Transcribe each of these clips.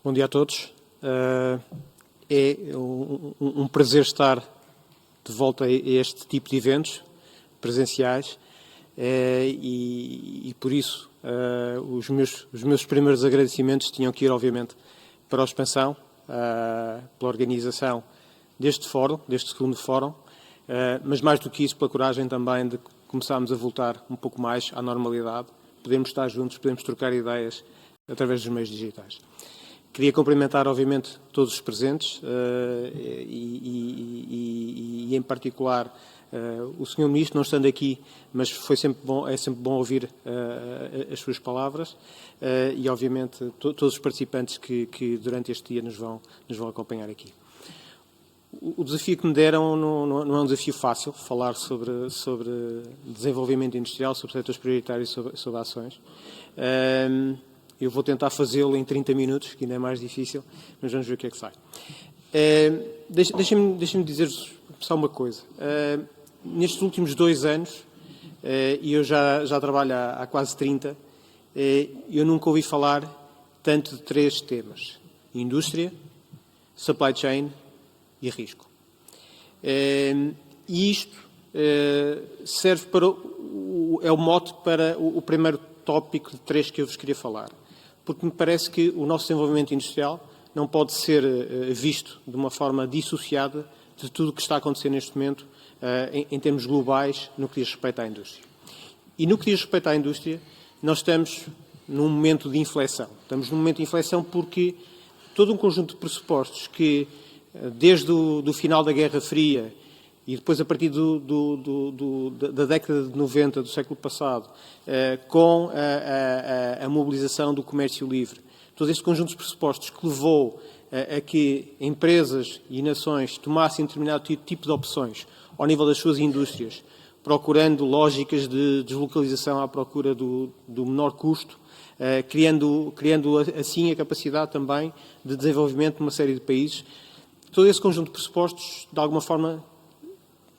Bom dia a todos. É um prazer estar de volta a este tipo de eventos presenciais e por isso os meus primeiros agradecimentos tinham que ir, obviamente, para a Expansão, pela organização deste fórum, deste segundo fórum, mas mais do que isso, pela coragem também de começarmos a voltar um pouco mais à normalidade, podermos estar juntos, podemos trocar ideias através dos meios digitais. Queria cumprimentar, obviamente, todos os presentes e em particular, o Sr. Ministro, não estando aqui, mas é sempre bom ouvir as suas palavras e, obviamente, todos os participantes que durante este dia nos vão acompanhar aqui. O desafio que me deram não é um desafio fácil, falar sobre desenvolvimento industrial, sobre setores prioritários, sobre ações. Eu vou tentar fazê-lo em 30 minutos, que ainda é mais difícil, mas vamos ver o que é que sai. Deixem-me dizer-vos só uma coisa. Nestes últimos 2 anos, e eu já trabalho há quase 30, eu nunca ouvi falar tanto de 3 temas: indústria, supply chain e risco. E isto serve é o mote para o primeiro tópico de 3 que eu vos queria falar. Porque me parece que o nosso desenvolvimento industrial não pode ser visto de uma forma dissociada de tudo o que está a acontecer neste momento em termos globais no que diz respeito à indústria. E no que diz respeito à indústria, nós estamos num momento de inflexão. Estamos num momento de inflexão porque todo um conjunto de pressupostos que, desde o final da Guerra Fria e depois a partir da década de 90 do século passado, com a mobilização do comércio livre, todo este conjunto de pressupostos que levou a que empresas e nações tomassem determinado tipo de opções ao nível das suas indústrias, procurando lógicas de deslocalização à procura do menor custo, criando assim a capacidade também de desenvolvimento de uma série de países. Todo esse conjunto de pressupostos, de alguma forma,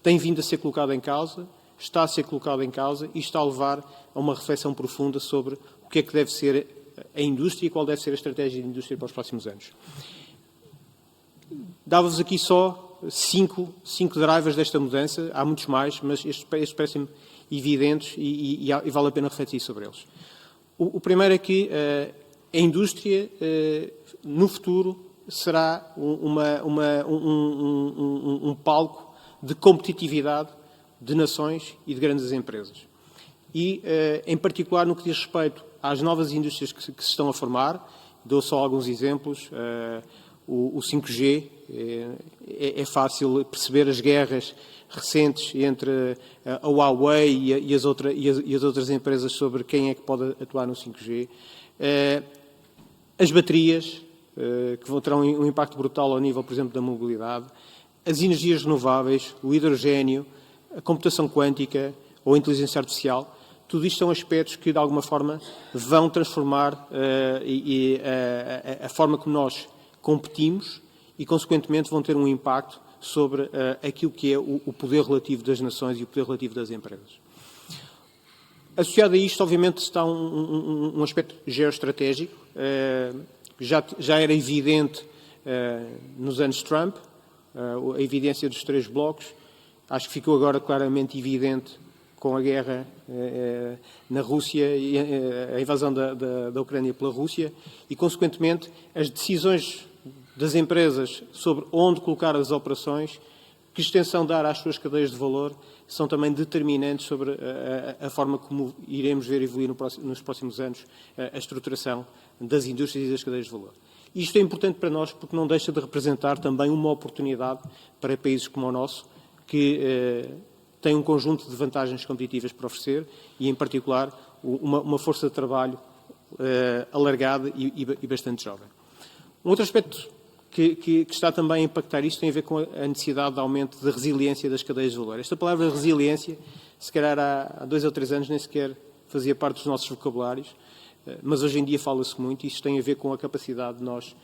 tem vindo a ser colocado em causa, está a ser colocado em causa e está a levar a uma reflexão profunda sobre o que é que deve ser a indústria e qual deve ser a estratégia de indústria para os próximos anos. Dava-vos aqui só 5 drivers desta mudança, há muitos mais, mas estes parecem-me evidentes e vale a pena refletir sobre eles. O primeiro é que a indústria, no futuro, será um palco de competitividade de nações e de grandes empresas. E, em particular, no que diz respeito às novas indústrias que se estão a formar, dou só alguns exemplos. O 5G, é fácil perceber as guerras recentes entre a Huawei e as outras empresas sobre quem é que pode atuar no 5G. As baterias, que terão um impacto brutal ao nível, por exemplo, da mobilidade. As energias renováveis, o hidrogénio, a computação quântica ou a inteligência artificial, tudo isto são aspectos que, de alguma forma, vão transformar a forma como nós competimos e, consequentemente, vão ter um impacto sobre aquilo que é o poder relativo das nações e o poder relativo das empresas. Associado a isto, obviamente, está um aspecto geoestratégico. Já era evidente nos anos Trump, a evidência dos 3 blocos. Acho que ficou agora claramente evidente com a guerra na Rússia e a invasão da Ucrânia pela Rússia e, consequentemente, as decisões das empresas sobre onde colocar as operações, que extensão dar às suas cadeias de valor, são também determinantes sobre a forma como iremos ver evoluir nos próximos anos a estruturação das indústrias e das cadeias de valor. Isto é importante para nós porque não deixa de representar também uma oportunidade para países como o nosso, que têm um conjunto de vantagens competitivas para oferecer e, em particular, uma força de trabalho alargada e bastante jovem. Um outro aspecto que está também a impactar isto tem a ver com a necessidade de aumento da resiliência das cadeias de valor. Esta palavra resiliência, se calhar há 2 ou 3 anos nem sequer fazia parte dos nossos vocabulários, mas hoje em dia fala-se muito e isto tem a ver com a capacidade de nós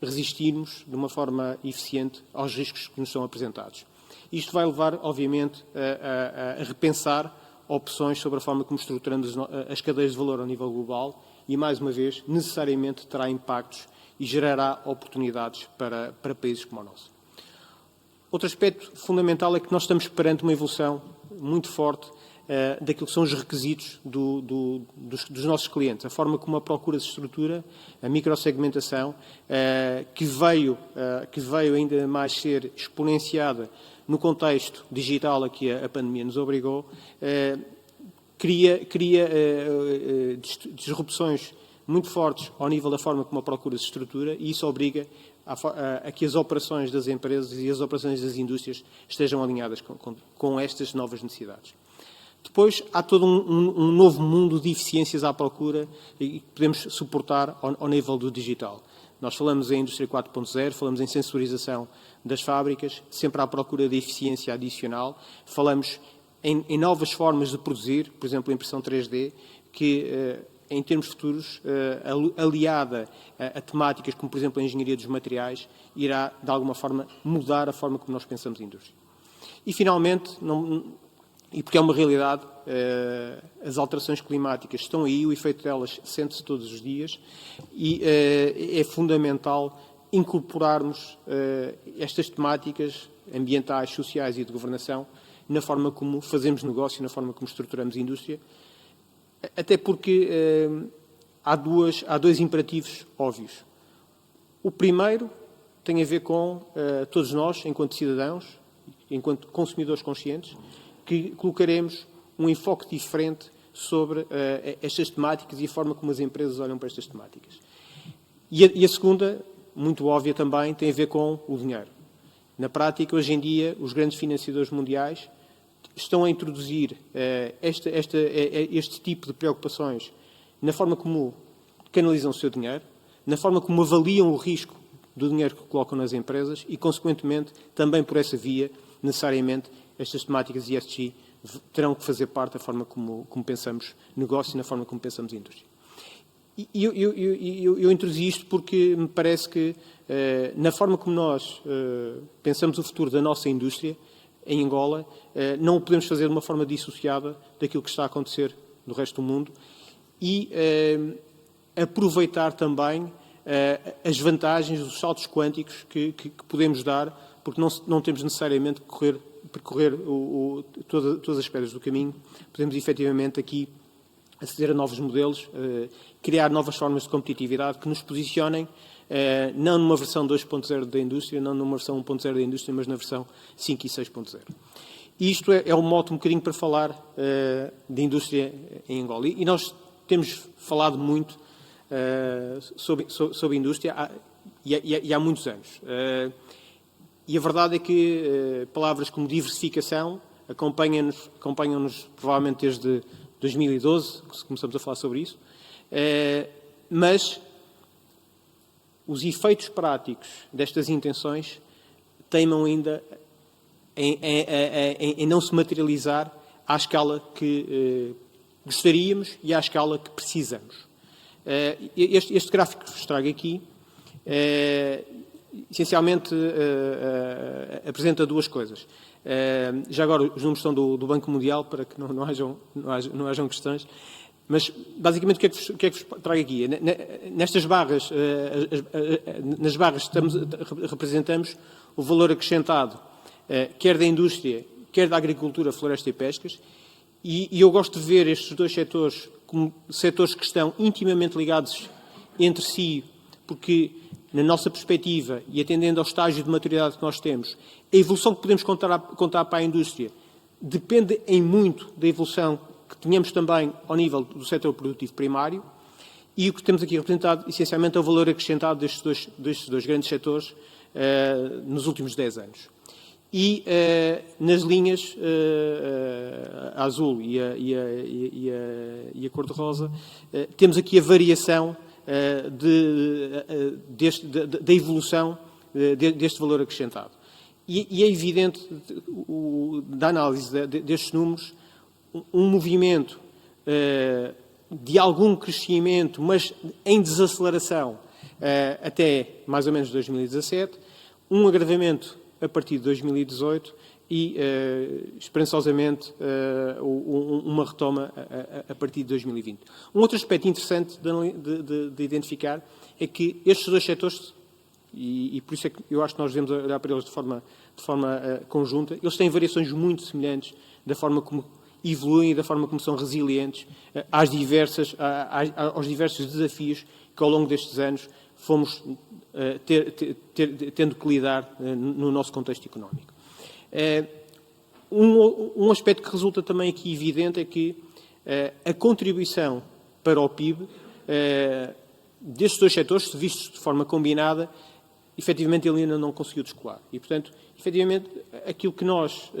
resistirmos de uma forma eficiente aos riscos que nos são apresentados. Isto vai levar, obviamente, a repensar opções sobre a forma como estruturamos as cadeias de valor ao nível global e, mais uma vez, necessariamente terá impactos e gerará oportunidades para países como o nosso. Outro aspecto fundamental é que nós estamos perante uma evolução muito forte daquilo que são os requisitos dos nossos clientes, a forma como a procura se estrutura, a microsegmentação, que veio ainda mais ser exponenciada no contexto digital a que a pandemia nos obrigou, cria disrupções muito fortes ao nível da forma como a procura se estrutura e isso obriga a que as operações das empresas e as operações das indústrias estejam alinhadas com estas novas necessidades. Depois, há todo um novo mundo de eficiências à procura e que podemos suportar ao nível do digital. Nós falamos em Indústria 4.0, falamos em sensorização das fábricas, sempre à procura de eficiência adicional. Falamos em novas formas de produzir, por exemplo, a impressão 3D, que, em termos futuros, aliada a temáticas como, por exemplo, a engenharia dos materiais, irá, de alguma forma, mudar a forma como nós pensamos a indústria. E, finalmente, e porque é uma realidade, as alterações climáticas estão aí, o efeito delas sente-se todos os dias e é fundamental incorporarmos estas temáticas ambientais, sociais e de governação na forma como fazemos negócio, na forma como estruturamos a indústria, até porque há dois imperativos óbvios. O primeiro tem a ver com todos nós, enquanto cidadãos, enquanto consumidores conscientes, que colocaremos um enfoque diferente sobre estas temáticas e a forma como as empresas olham para estas temáticas. E a segunda, muito óbvia também, tem a ver com o dinheiro. Na prática, hoje em dia, os grandes financiadores mundiais estão a introduzir este tipo de preocupações na forma como canalizam o seu dinheiro, na forma como avaliam o risco do dinheiro que colocam nas empresas e, consequentemente, também por essa via, necessariamente, estas temáticas ESG terão que fazer parte da forma como pensamos negócio e na forma como pensamos indústria. E eu introduzi isto porque me parece que, na forma como nós pensamos o futuro da nossa indústria, em Angola, não o podemos fazer de uma forma dissociada daquilo que está a acontecer no resto do mundo e aproveitar também as vantagens, os saltos quânticos que podemos dar, porque não temos necessariamente que percorrer todas as pedras do caminho. Podemos, efetivamente, aqui aceder a novos modelos, criar novas formas de competitividade que nos posicionem não numa versão 2.0 da indústria, não numa versão 1.0 da indústria, mas na versão 5 e 6.0. E isto é um mote um bocadinho para falar de indústria em Angola. E nós temos falado muito sobre a indústria há muitos anos. E a verdade é que palavras como diversificação acompanham-nos provavelmente desde 2012, que começamos a falar sobre isso, mas os efeitos práticos destas intenções teimam ainda em não se materializar à escala que gostaríamos e à escala que precisamos. Este gráfico que vos trago aqui essencialmente apresenta duas coisas. Já agora os números são do Banco Mundial, para que não hajam questões, mas basicamente o que é que vos trago aqui? Nestas barras, nas barras representamos o valor acrescentado, quer da indústria, quer da agricultura, floresta e pescas, e eu gosto de ver estes dois setores como setores que estão intimamente ligados entre si, porque, na nossa perspectiva, e atendendo ao estágio de maturidade que nós temos, a evolução que podemos contar para a indústria depende em muito da evolução que tenhamos também ao nível do setor produtivo primário, e o que temos aqui representado, essencialmente, é o valor acrescentado destes dois grandes setores nos últimos 10 anos. E nas linhas a azul e a cor-de-rosa, temos aqui a variação da evolução deste valor acrescentado. E é evidente, da análise destes números, um movimento de algum crescimento, mas em desaceleração até mais ou menos 2017, um agravamento a partir de 2018 e, esperançosamente, uma retoma a partir de 2020. Um outro aspecto interessante de identificar é que estes dois setores, e por isso é que eu acho que nós devemos olhar para eles de forma conjunta, eles têm variações muito semelhantes da forma como evoluem e da forma como são resilientes aos diversos desafios que ao longo destes anos fomos tendo que lidar no nosso contexto económico. Um aspecto que resulta também aqui evidente é que a contribuição para o PIB destes dois setores, vistos de forma combinada, efetivamente ele ainda não conseguiu descolar. E, portanto, efetivamente, aquilo que nós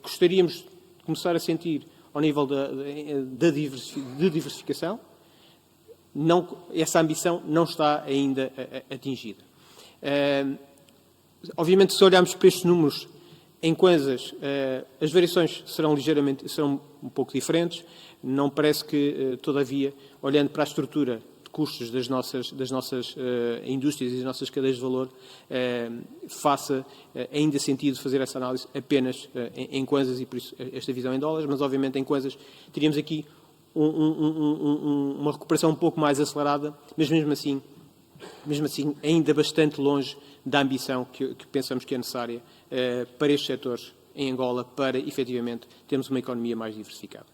gostaríamos de começar a sentir ao nível de diversificação, essa ambição não está ainda atingida. Obviamente, se olharmos para estes números em Coisas, as variações serão um pouco diferentes. Não parece que, todavia, olhando para a estrutura de custos das nossas indústrias e das nossas cadeias de valor, faça ainda sentido fazer essa análise apenas em Coisas e, por isso, esta visão em dólares, mas, obviamente, em Coisas teríamos aqui uma recuperação um pouco mais acelerada, mas mesmo assim ainda bastante longe da ambição que pensamos que é necessária para estes setores em Angola, para, efetivamente, termos uma economia mais diversificada.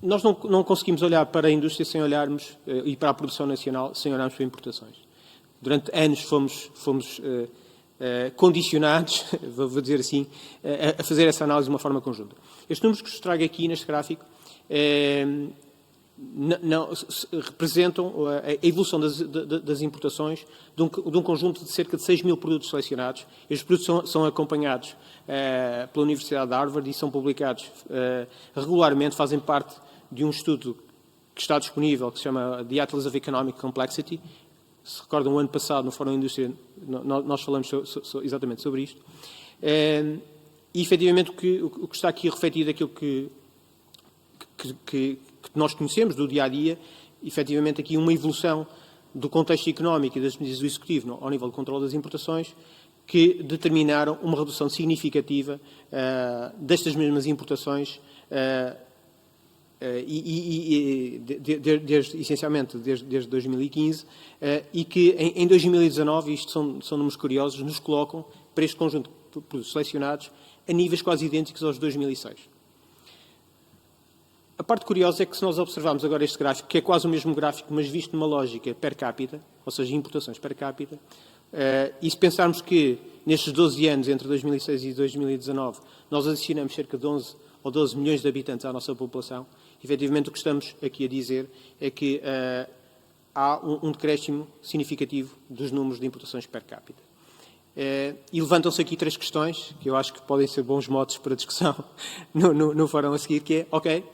Nós não conseguimos olhar para a indústria sem olharmos, e para a produção nacional, sem olharmos para importações. Durante anos fomos condicionados, vou dizer assim, a fazer essa análise de uma forma conjunta. Estes números que vos trago aqui neste gráfico representam a evolução das importações de um conjunto de cerca de 6 mil produtos selecionados. Estes produtos são acompanhados pela Universidade de Harvard e são publicados regularmente, fazem parte de um estudo que está disponível, que se chama The Atlas of Economic Complexity. Se recordam, o ano passado, no Fórum da Indústria, nós falamos exatamente sobre isto. E, efetivamente, o que está aqui refletido é aquilo que nós conhecemos do dia-a-dia, efetivamente, aqui uma evolução do contexto económico e das medidas do Executivo ao nível de controle das importações que determinaram uma redução significativa destas mesmas importações essencialmente desde 2015 e que em 2019, isto são números curiosos, nos colocam para este conjunto de produtos selecionados a níveis quase idênticos aos de 2006. A parte curiosa é que se nós observarmos agora este gráfico, que é quase o mesmo gráfico, mas visto numa lógica per capita, ou seja, importações per capita, e se pensarmos que nestes 12 anos, entre 2006 e 2019, nós adicionamos cerca de 11 ou 12 milhões de habitantes à nossa população, efetivamente o que estamos aqui a dizer é que há um decréscimo significativo dos números de importações per capita. E levantam-se aqui três questões, que eu acho que podem ser bons motos para discussão no fórum a seguir, que é, ok,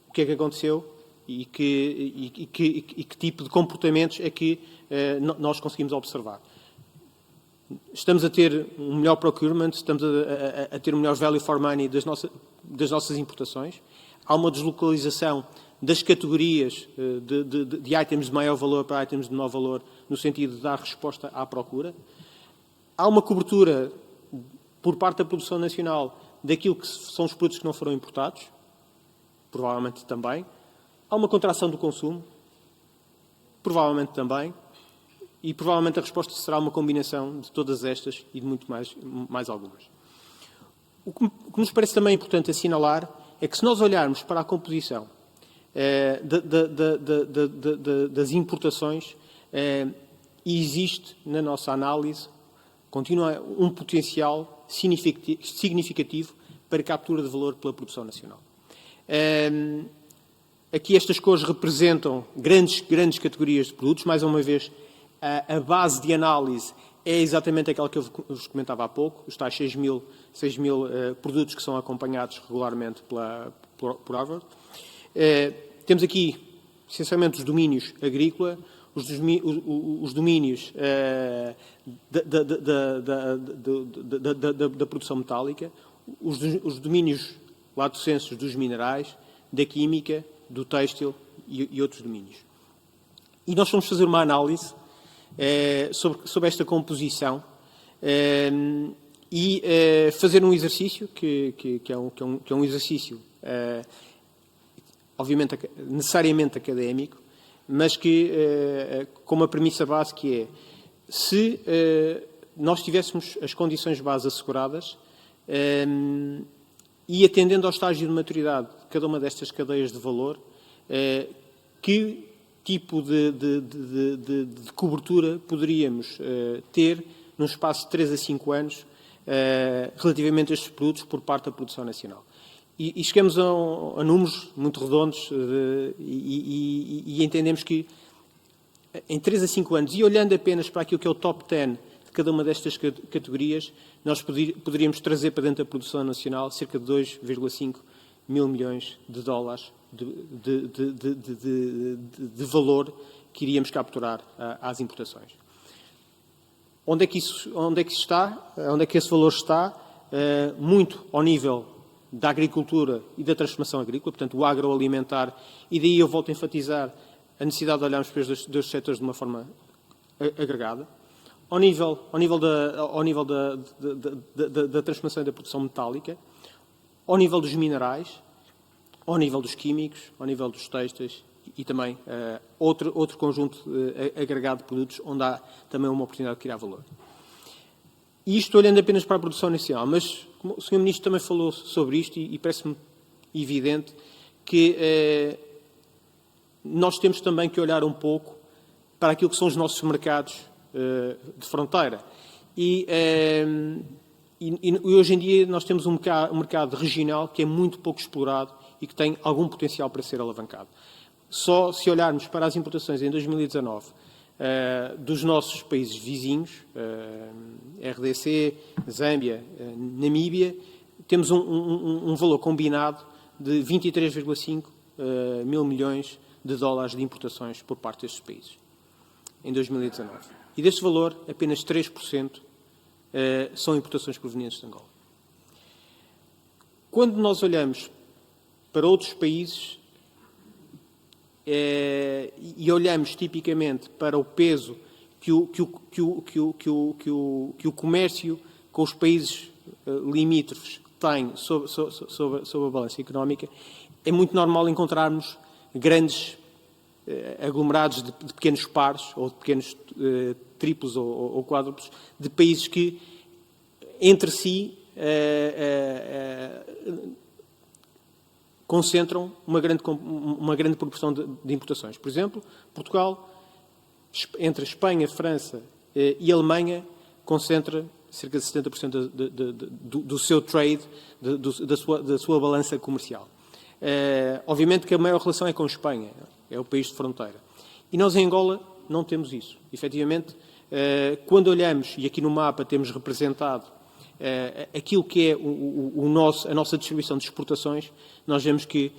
o que é que aconteceu e que tipo de comportamentos é que nós conseguimos observar. Estamos a ter um melhor procurement, estamos a ter um melhor value for money das nossas importações. Há uma deslocalização das categorias de itens de maior valor para itens de menor valor, no sentido de dar resposta à procura. Há uma cobertura por parte da produção nacional daquilo que são os produtos que não foram importados, provavelmente também. Há uma contração do consumo, provavelmente também. E provavelmente a resposta será uma combinação de todas estas e de muito mais algumas. O que nos parece também importante assinalar é que se nós olharmos para a composição das importações, existe na nossa análise, continua um potencial significativo para captura de valor pela produção nacional. Aqui estas cores representam grandes categorias de produtos. Mais uma vez, a base de análise é exatamente aquela que eu vos comentava há pouco, os tais 6 mil produtos que são acompanhados regularmente por Harvard. Temos aqui, essencialmente, os domínios agrícola, os domínios da produção metálica, os domínios lato sensu dos minerais, da química, do têxtil e outros domínios. E nós vamos fazer uma análise sobre esta composição e fazer um exercício que é um exercício, obviamente, necessariamente académico, mas que, com uma premissa base que é, se nós tivéssemos as condições base asseguradas e atendendo ao estágio de maturidade de cada uma destas cadeias de valor, que tipo de cobertura poderíamos ter num espaço de 3 a 5 anos relativamente a estes produtos por parte da produção nacional. E chegamos a números muito redondos e entendemos que em 3 a 5 anos, e olhando apenas para aquilo que é o top 10 de cada uma destas categorias, nós poderíamos trazer para dentro da produção nacional cerca de 2,5 mil milhões de dólares de valor que iríamos capturar às importações. Onde é que isso está? Onde é que esse valor está? Muito ao nível da agricultura e da transformação agrícola, portanto, o agroalimentar, e daí eu volto a enfatizar a necessidade de olharmos para os dois setores de uma forma agregada. Ao nível da transformação e da produção metálica, ao nível dos minerais, ao nível dos químicos, ao nível dos têxteis e também outro conjunto agregado de produtos onde há também uma oportunidade de criar valor. E isto olhando apenas para a produção nacional, mas como o Sr. Ministro também falou sobre isto e parece-me evidente que nós temos também que olhar um pouco para aquilo que são os nossos mercados de fronteira. E hoje em dia nós temos um mercado regional que é muito pouco explorado e que tem algum potencial para ser alavancado. Só se olharmos para as importações em 2019 dos nossos países vizinhos, RDC, Zâmbia, Namíbia, temos um valor combinado de 23,5 mil milhões de dólares de importações por parte destes países, em 2019. E deste valor, apenas 3% são importações provenientes de Angola. Quando nós olhamos para outros países e olhamos tipicamente para o peso que o comércio com os países limítrofes tem sobre a balança económica, é muito normal encontrarmos grandes aglomerados de pequenos pares ou de pequenos triplos ou quádruplos de países que, entre si, concentram uma grande proporção de importações. Por exemplo, Portugal, entre Espanha, França e Alemanha, concentra cerca de 70% do seu trade, da sua balança comercial. Obviamente que a maior relação é com a Espanha, é o país de fronteira. E nós em Angola não temos isso. Efetivamente, quando olhamos, e aqui no mapa temos representado aquilo que é a nossa distribuição de exportações, nós vemos que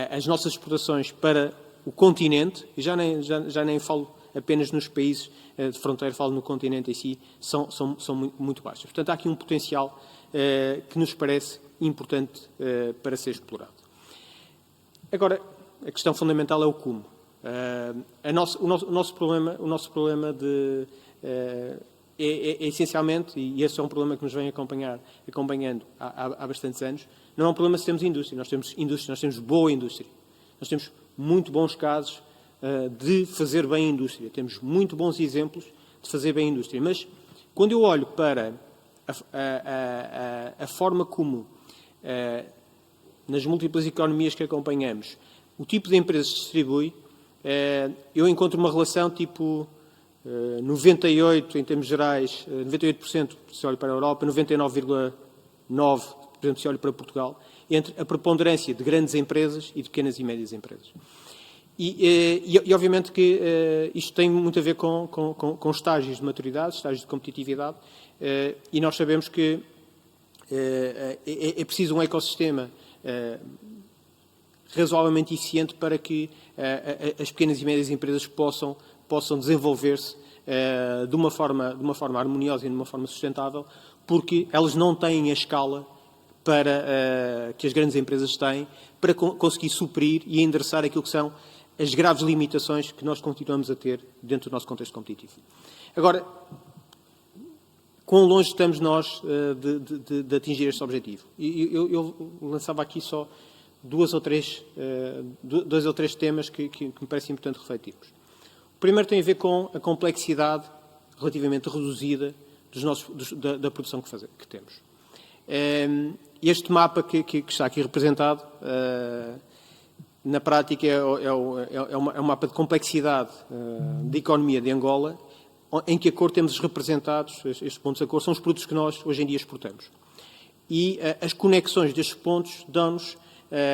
as nossas exportações para o continente, e já nem falo apenas nos países de fronteira, falo no continente em si, são muito baixas. Portanto, há aqui um potencial que nos parece importante para ser explorado. Agora, a questão fundamental é o como. O nosso problema é essencialmente, e esse é um problema que nos vem acompanhando há bastantes anos, não é um problema se temos indústria. Nós temos boa indústria. Nós temos muito bons casos de fazer bem a indústria. Temos muito bons exemplos de fazer bem a indústria. Mas, quando eu olho para a forma como, nas múltiplas economias que acompanhamos, o tipo de empresas se distribui, eu encontro uma relação tipo 98% em termos gerais, 98% se olha para a Europa, 99,9% por exemplo, se olha para Portugal, entre a preponderância de grandes empresas e de pequenas e médias empresas. E obviamente que isto tem muito a ver com estágios de maturidade, estágios de competitividade, e nós sabemos que é preciso um ecossistema razoavelmente eficiente para que as pequenas e médias empresas possam desenvolver-se de uma forma harmoniosa e de uma forma sustentável, porque elas não têm a escala que as grandes empresas têm para conseguir suprir e endereçar aquilo que são as graves limitações que nós continuamos a ter dentro do nosso contexto competitivo. Agora, quão longe estamos nós de atingir este objetivo. E eu lançava aqui só dois ou três temas que me parece importante refletirmos. O primeiro tem a ver com a complexidade relativamente reduzida da produção que temos. Este mapa que está aqui representado, na prática, é um mapa de complexidade da economia de Angola, em que a cor temos representados, estes pontos a cor, são os produtos que nós hoje em dia exportamos. E as conexões destes pontos dão-nos,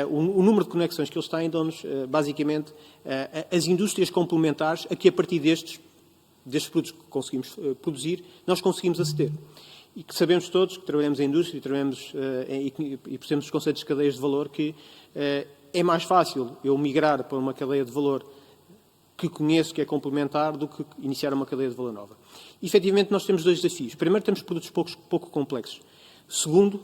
o número de conexões que eles têm, dão-nos, basicamente, as indústrias complementares a que, a partir destes produtos que conseguimos produzir, nós conseguimos aceder. E que sabemos todos, que trabalhamos em indústria e percebemos os conceitos de cadeias de valor, que é mais fácil eu migrar para uma cadeia de valor que conheço, que é complementar, do que iniciar uma cadeia de valor nova. E, efetivamente, nós temos dois desafios. Primeiro, temos produtos pouco complexos. Segundo,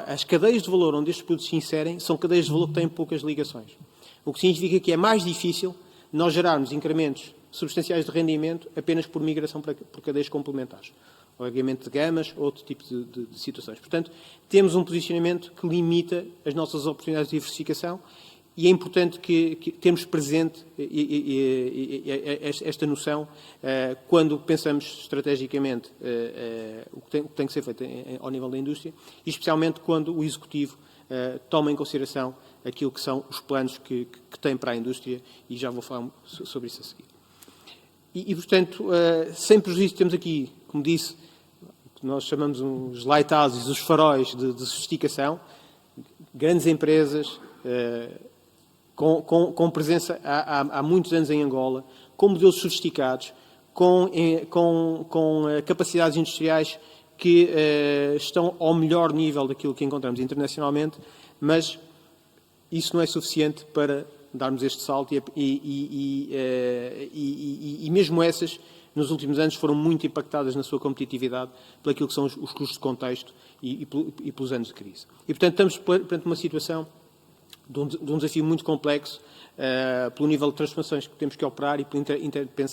as cadeias de valor onde estes produtos se inserem são cadeias de valor que têm poucas ligações. O que significa que é mais difícil nós gerarmos incrementos substanciais de rendimento apenas por migração por cadeias complementares. Obviamente de gamas, outro tipo de situações. Portanto, temos um posicionamento que limita as nossas oportunidades de diversificação. E é importante que temos presente esta noção quando pensamos estrategicamente o que tem que ser feito ao nível da indústria, e especialmente quando o Executivo toma em consideração aquilo que são os planos que tem para a indústria, e já vou falar sobre isso a seguir. Portanto, sem prejuízo, temos aqui, como disse, o que nós chamamos os lighthouses, os faróis de sofisticação, grandes empresas, com presença há muitos anos em Angola, com modelos sofisticados, com capacidades industriais que estão ao melhor nível daquilo que encontramos internacionalmente, mas isso não é suficiente para darmos este salto e mesmo essas, nos últimos anos, foram muito impactadas na sua competitividade por aquilo que são os custos de contexto e pelos anos de crise. E, portanto, estamos perante uma situação de um desafio muito complexo pelo nível de transformações que temos que operar e pela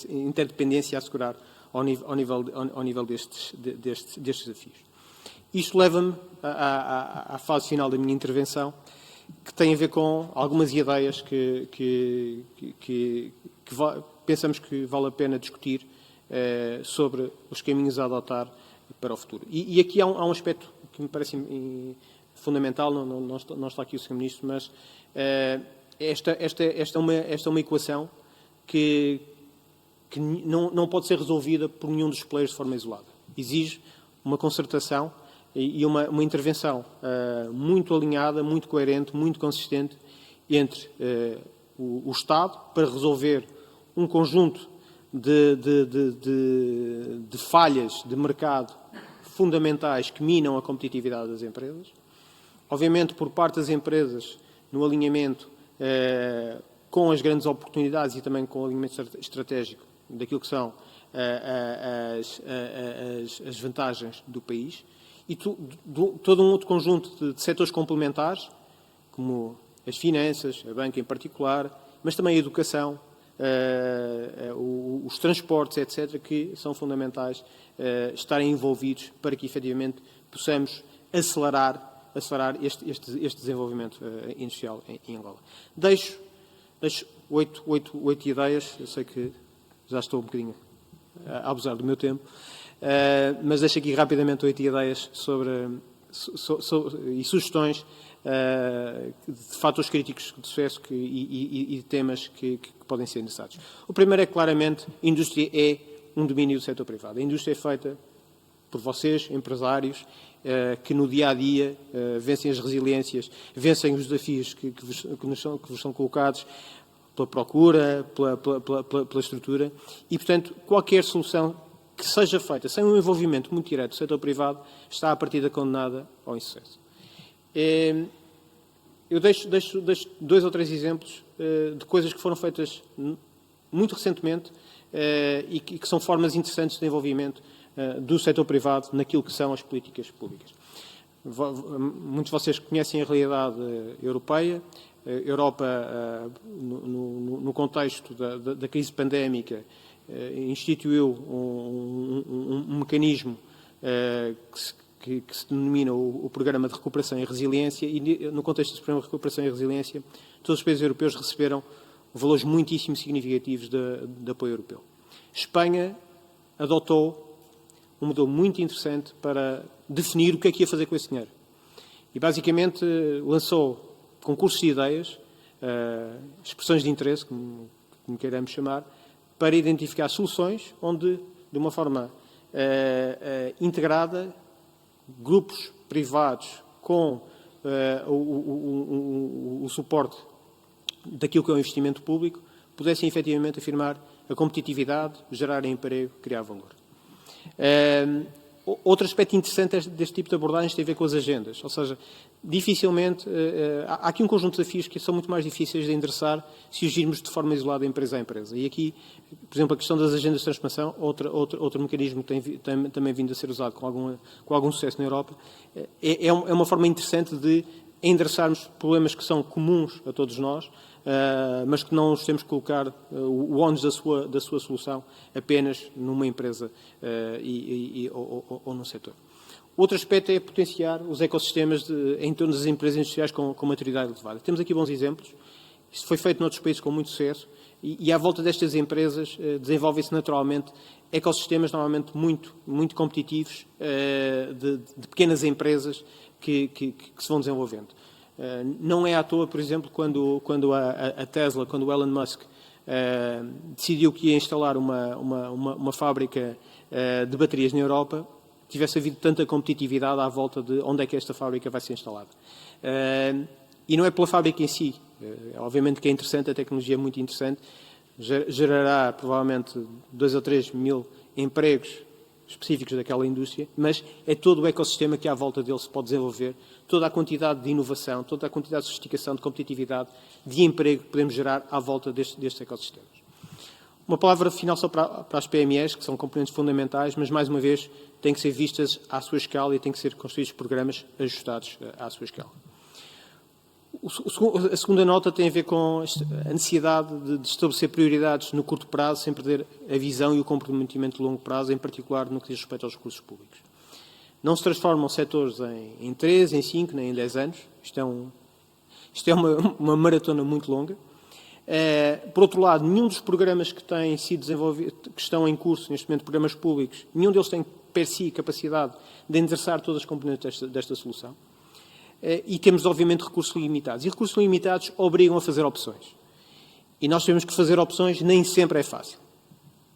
interdependência a assegurar ao nível destes desafios. Isto leva-me à fase final da minha intervenção, que tem a ver com algumas ideias que pensamos que vale a pena discutir sobre os caminhos a adotar para o futuro. E aqui há um aspecto que me parece fundamental, não está aqui o Sr. Ministro, mas esta é uma equação que não pode ser resolvida por nenhum dos players de forma isolada. Exige uma concertação e uma intervenção muito alinhada, muito coerente, muito consistente entre o Estado para resolver um conjunto de falhas de mercado fundamentais que minam a competitividade das empresas. Obviamente, por parte das empresas, no alinhamento com as grandes oportunidades e também com o alinhamento estratégico daquilo que são as vantagens do país. E todo um outro conjunto de setores complementares, como as finanças, a banca em particular, mas também a educação, os transportes, etc., que são fundamentais estarem envolvidos para que, efetivamente, possamos acelerar este desenvolvimento industrial em Angola. Deixo 8 ideias, eu sei que já estou um bocadinho a abusar do meu tempo, mas deixo aqui rapidamente 8 ideias e sugestões de fatores críticos de sucesso e de temas que podem ser necessários. O primeiro é, claramente, a indústria é um domínio do setor privado. A indústria é feita por vocês, empresários, que no dia-a-dia vencem as resiliências, vencem os desafios que vos são colocados pela procura, pela estrutura, e, portanto, qualquer solução que seja feita sem um envolvimento muito direto do setor privado está, à partida, condenada ao insucesso. Eu deixo 2 ou 3 exemplos de coisas que foram feitas muito recentemente e que são formas interessantes de envolvimento do setor privado naquilo que são as políticas públicas. Muitos de vocês conhecem a realidade europeia. A Europa, no contexto da crise pandémica, instituiu um mecanismo que se denomina o Programa de Recuperação e Resiliência, e no contexto desse Programa de Recuperação e Resiliência, todos os países europeus receberam valores muitíssimo significativos de apoio europeu. Espanha adotou um modelo muito interessante para definir o que é que ia fazer com esse dinheiro. E, basicamente, lançou concursos de ideias, expressões de interesse, como queiramos chamar, para identificar soluções onde, de uma forma integrada, grupos privados com o suporte daquilo que é o investimento público pudessem efetivamente afirmar a competitividade, gerar emprego, criar valor. Outro aspecto interessante deste tipo de abordagens tem a ver com as agendas, ou seja, dificilmente, há aqui um conjunto de desafios que são muito mais difíceis de endereçar se os girmos de forma isolada empresa a empresa. E aqui, por exemplo, a questão das agendas de transformação, outro mecanismo que tem também vindo a ser usado com algum sucesso na Europa, é uma forma interessante de endereçarmos problemas que são comuns a todos nós, mas que não os temos que colocar o ónus da sua solução apenas numa empresa ou num setor. Outro aspecto é potenciar os ecossistemas em torno das empresas industriais com maturidade elevada. Temos aqui bons exemplos. Isto foi feito noutros países com muito sucesso e à volta destas empresas desenvolvem-se naturalmente ecossistemas normalmente muito competitivos de pequenas empresas que se vão desenvolvendo. Não é à toa, por exemplo, quando a Tesla, quando o Elon Musk decidiu que ia instalar uma fábrica de baterias na Europa, tivesse havido tanta competitividade à volta de onde é que esta fábrica vai ser instalada. E não é pela fábrica em si. Obviamente que é interessante, a tecnologia é muito interessante, gerará provavelmente 2 ou 3 mil empregos específicos daquela indústria, mas é todo o ecossistema que à volta dele se pode desenvolver, toda a quantidade de inovação, toda a quantidade de sofisticação, de competitividade, de emprego que podemos gerar à volta destes ecossistemas. Uma palavra final só para as PMEs, que são componentes fundamentais, mas, mais uma vez, têm que ser vistas à sua escala e têm que ser construídos programas ajustados à sua escala. A segunda nota tem a ver com a necessidade de estabelecer prioridades no curto prazo, sem perder a visão e o comprometimento de longo prazo, em particular no que diz respeito aos recursos públicos. Não se transformam setores em 3, em 5, nem em 10 anos. Isto é uma maratona muito longa. Por outro lado, nenhum dos programas que têm sido desenvolvidos, que estão em curso neste momento, programas públicos, nenhum deles tem, per si, capacidade de endereçar todas as componentes desta solução. E temos, obviamente, recursos limitados. E recursos limitados obrigam a fazer opções. E nós sabemos que fazer opções nem sempre é fácil.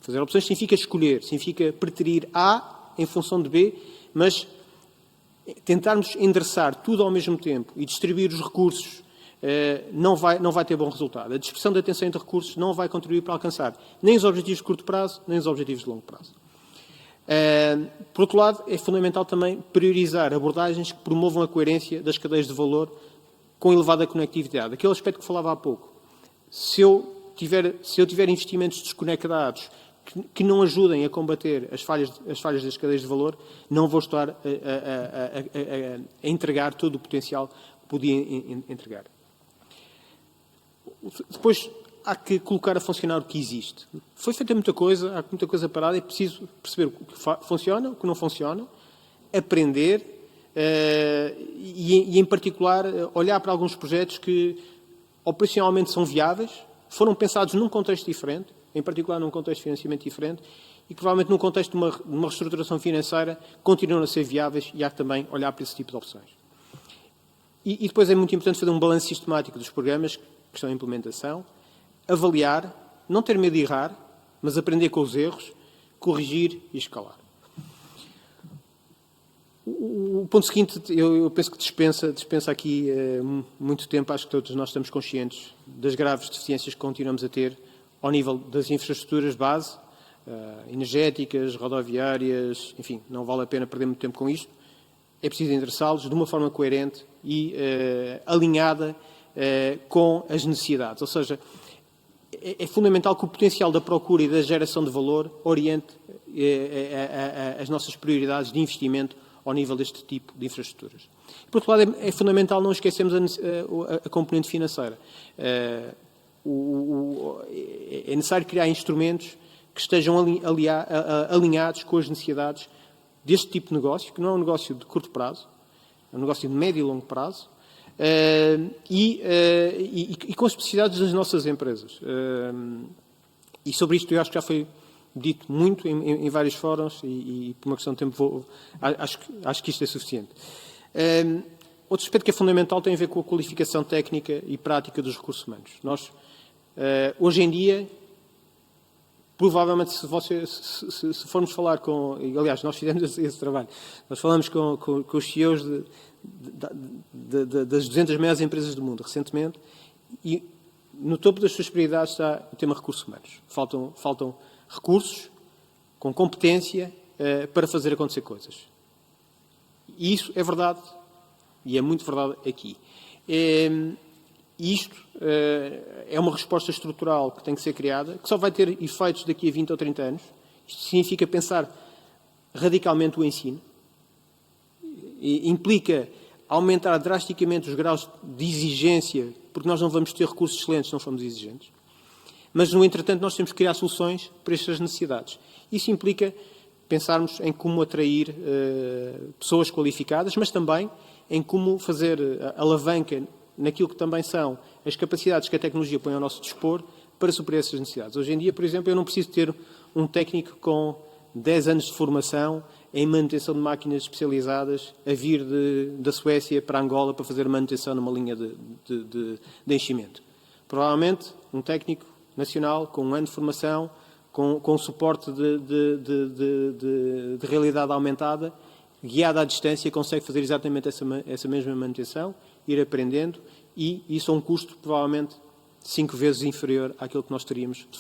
Fazer opções significa escolher, significa preterir A em função de B, mas tentarmos endereçar tudo ao mesmo tempo e distribuir os recursos não vai ter bom resultado. A dispersão da atenção entre recursos não vai contribuir para alcançar nem os objetivos de curto prazo, nem os objetivos de longo prazo. Por outro lado, é fundamental também priorizar abordagens que promovam a coerência das cadeias de valor com elevada conectividade. Aquele aspecto que falava há pouco. Se eu tiver investimentos desconectados que não ajudem a combater as falhas das cadeias de valor, não vou estar a entregar todo o potencial que podia entregar. Depois, há que colocar a funcionar o que existe. Foi feita muita coisa, há muita coisa parada, é preciso perceber o que funciona, o que não funciona, aprender e, em particular, olhar para alguns projetos que operacionalmente são viáveis, foram pensados num contexto diferente, em particular num contexto de financiamento diferente, e que provavelmente num contexto de uma reestruturação financeira continuam a ser viáveis e há que também olhar para esse tipo de opções. E depois é muito importante fazer um balanço sistemático dos programas que estão em implementação, avaliar, não ter medo de errar, mas aprender com os erros, corrigir e escalar. O ponto seguinte, eu penso que dispensa aqui muito tempo. Acho que todos nós estamos conscientes das graves deficiências que continuamos a ter ao nível das infraestruturas base, energéticas, rodoviárias, enfim, não vale a pena perder muito tempo com isto. É preciso endereçá-los de uma forma coerente e alinhada com as necessidades. Ou seja, é fundamental que o potencial da procura e da geração de valor oriente as nossas prioridades de investimento ao nível deste tipo de infraestruturas. Por outro lado, é fundamental não esquecermos a componente financeira. É necessário criar instrumentos que estejam alinhados com as necessidades deste tipo de negócio, que não é um negócio de curto prazo, é um negócio de médio e longo prazo, e com as especificidades das nossas empresas. E sobre isto eu acho que já foi dito muito em vários fóruns e por uma questão de tempo acho que isto é suficiente. Outro aspecto que é fundamental tem a ver com a qualificação técnica e prática dos recursos humanos. Nós, hoje em dia, provavelmente, se formos falar com... Aliás, nós fizemos esse trabalho. Nós falamos com os CEOs das 200 maiores empresas do mundo, recentemente, e no topo das suas prioridades está o tema recursos humanos. Faltam recursos com competência para fazer acontecer coisas. E isso é verdade, e é muito verdade aqui. Isto é uma resposta estrutural que tem que ser criada, que só vai ter efeitos daqui a 20 ou 30 anos. Isto significa pensar radicalmente o ensino. Implica aumentar drasticamente os graus de exigência, porque nós não vamos ter recursos excelentes se não formos exigentes. Mas, no entretanto, nós temos que criar soluções para estas necessidades. Isso implica pensarmos em como atrair pessoas qualificadas, mas também em como fazer alavanca naquilo que também são as capacidades que a tecnologia põe ao nosso dispor para suprir essas necessidades. Hoje em dia, por exemplo, eu não preciso ter um técnico com 10 anos de formação em manutenção de máquinas especializadas a vir da Suécia para Angola para fazer manutenção numa linha de enchimento. Provavelmente, um técnico nacional com um ano de formação, com suporte de realidade aumentada, guiado à distância, consegue fazer exatamente essa mesma manutenção, ir aprendendo, e isso a um custo provavelmente 5 vezes inferior àquilo que nós teríamos de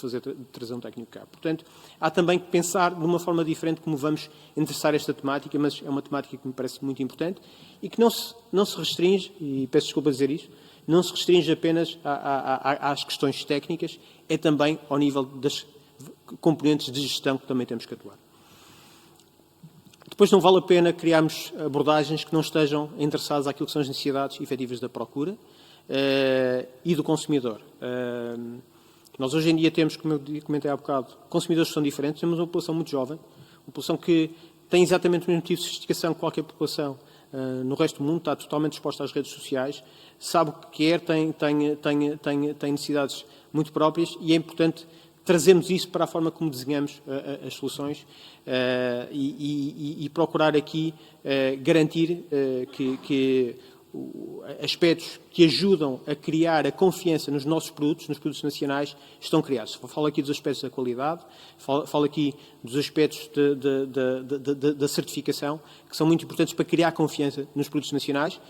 trazer um técnico cá. Portanto, há também que pensar de uma forma diferente como vamos endereçar esta temática, mas é uma temática que me parece muito importante e que não se restringe, e peço desculpa dizer isto, não se restringe apenas às questões técnicas, é também ao nível das componentes de gestão que também temos que atuar. Depois não vale a pena criarmos abordagens que não estejam endereçadas àquilo que são as necessidades efetivas da procura e do consumidor. Nós hoje em dia temos, como eu comentei há bocado, consumidores que são diferentes, temos uma população muito jovem, uma população que tem exatamente o mesmo tipo de sofisticação que qualquer população no resto do mundo, está totalmente exposta às redes sociais, sabe o que quer, tem necessidades muito próprias e é importante trazermos isso para a forma como desenhamos as soluções e procurar aqui garantir que aspectos que ajudam a criar a confiança nos nossos produtos, nos produtos nacionais, estão criados. Falo aqui dos aspectos da qualidade, falo aqui dos aspectos da certificação, que são muito importantes para criar confiança nos produtos nacionais,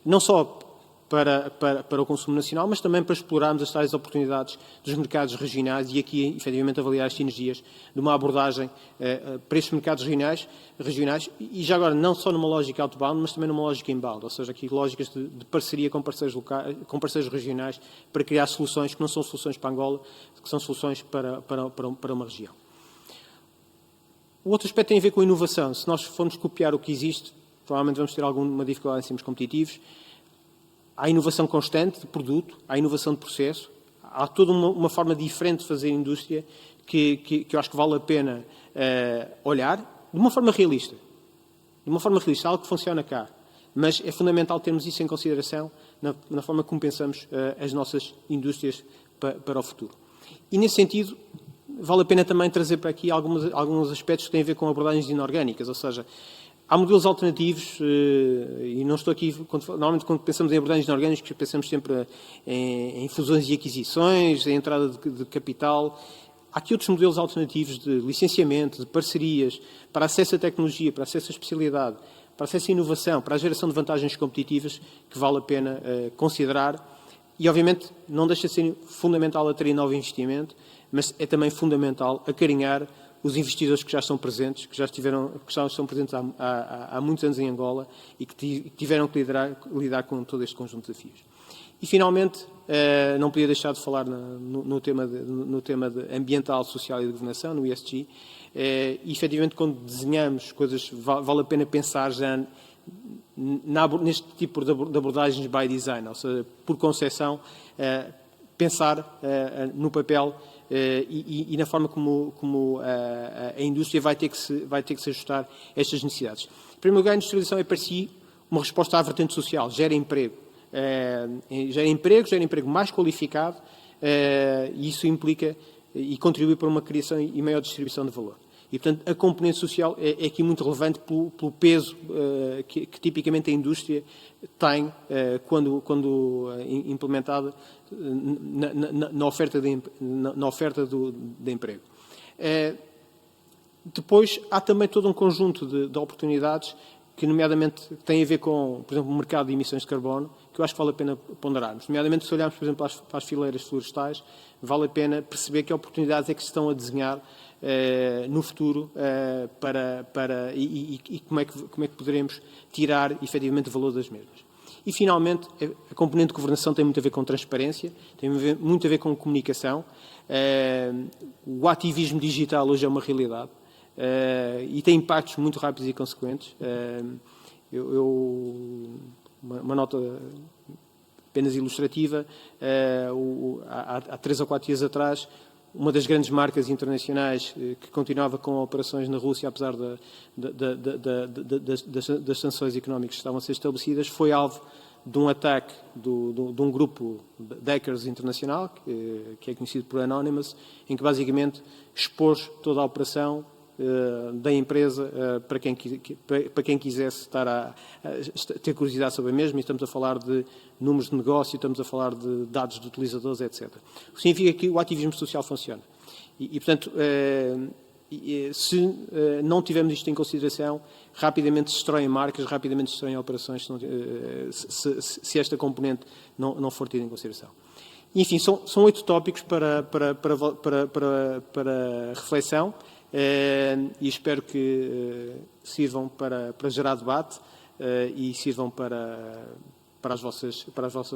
não só para o consumo nacional, mas também para explorarmos as tais oportunidades dos mercados regionais e aqui, efetivamente, avaliar as sinergias de uma abordagem para estes mercados regionais e já agora não só numa lógica outbound, mas também numa lógica inbound, ou seja, aqui lógicas de parceria com parceiros locais, com parceiros regionais para criar soluções que não são soluções para Angola, que são soluções para uma região. O outro aspecto tem a ver com a inovação. Se nós formos copiar o que existe, provavelmente vamos ter alguma dificuldade em sermos competitivos. Há inovação constante de produto, há inovação de processo, há toda uma forma diferente de fazer indústria que eu acho que vale a pena olhar de uma forma realista. De uma forma realista, algo que funciona cá. Mas é fundamental termos isso em consideração na forma como pensamos as nossas indústrias para o futuro. E, nesse sentido, vale a pena também trazer para aqui alguns aspectos que têm a ver com abordagens inorgânicas, ou seja, há modelos alternativos, e não estou aqui... Normalmente, quando pensamos em abordagens inorgânicas, pensamos sempre em fusões e aquisições, em entrada de capital. Há aqui outros modelos alternativos de licenciamento, de parcerias, para acesso à tecnologia, para acesso à especialidade, para acesso à inovação, para a geração de vantagens competitivas, que vale a pena considerar. E, obviamente, não deixa de ser fundamental atrair novo investimento, mas é também fundamental acarinhar os investidores que já estão presentes, que já estão presentes há muitos anos em Angola e que tiveram que lidar com todo este conjunto de desafios. E, finalmente, não podia deixar de falar no tema ambiental, social e de governação, no ESG. E, efetivamente, quando desenhamos coisas, vale a pena pensar já neste tipo de abordagens by design, ou seja, por concepção, pensar no papel e na forma como a indústria vai ter que se ajustar a estas necessidades. Em primeiro lugar, a industrialização é para si uma resposta à vertente social, gera emprego. Gera emprego mais qualificado e isso implica e contribui para uma criação e maior distribuição de valor. E, portanto, a componente social é aqui muito relevante pelo peso que tipicamente a indústria tem quando implementada na oferta de emprego. Depois, há também todo um conjunto de oportunidades que, nomeadamente, têm a ver com, por exemplo, o mercado de emissões de carbono, que eu acho que vale a pena ponderarmos. Nomeadamente, se olharmos, por exemplo, para as fileiras florestais, vale a pena perceber que oportunidades é que se estão a desenhar no futuro e como é que poderemos tirar, efetivamente, o valor das mesmas. E, finalmente, a componente de governação tem muito a ver com transparência, tem muito a ver com comunicação. O ativismo digital hoje é uma realidade. E tem impactos muito rápidos e consequentes. Uma nota apenas ilustrativa, há 3 ou 4 dias atrás, uma das grandes marcas internacionais que continuava com operações na Rússia, apesar das sanções económicas que estavam a ser estabelecidas, foi alvo de um ataque de um grupo de hackers internacional, que é conhecido por Anonymous, em que basicamente expôs toda a operação da empresa para quem quisesse ter curiosidade sobre a mesma, e estamos a falar de números de negócio, estamos a falar de dados de utilizadores, etc. O que significa que o ativismo social funciona. Portanto, se não tivermos isto em consideração, rapidamente se destroem marcas, rapidamente se destroem operações, se esta componente não for tida em consideração. Enfim, são 8 tópicos para reflexão. E espero que sirvam para gerar debate e sirvam para as vossas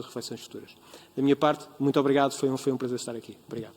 reflexões futuras. Da minha parte, muito obrigado, foi um prazer estar aqui. Obrigado.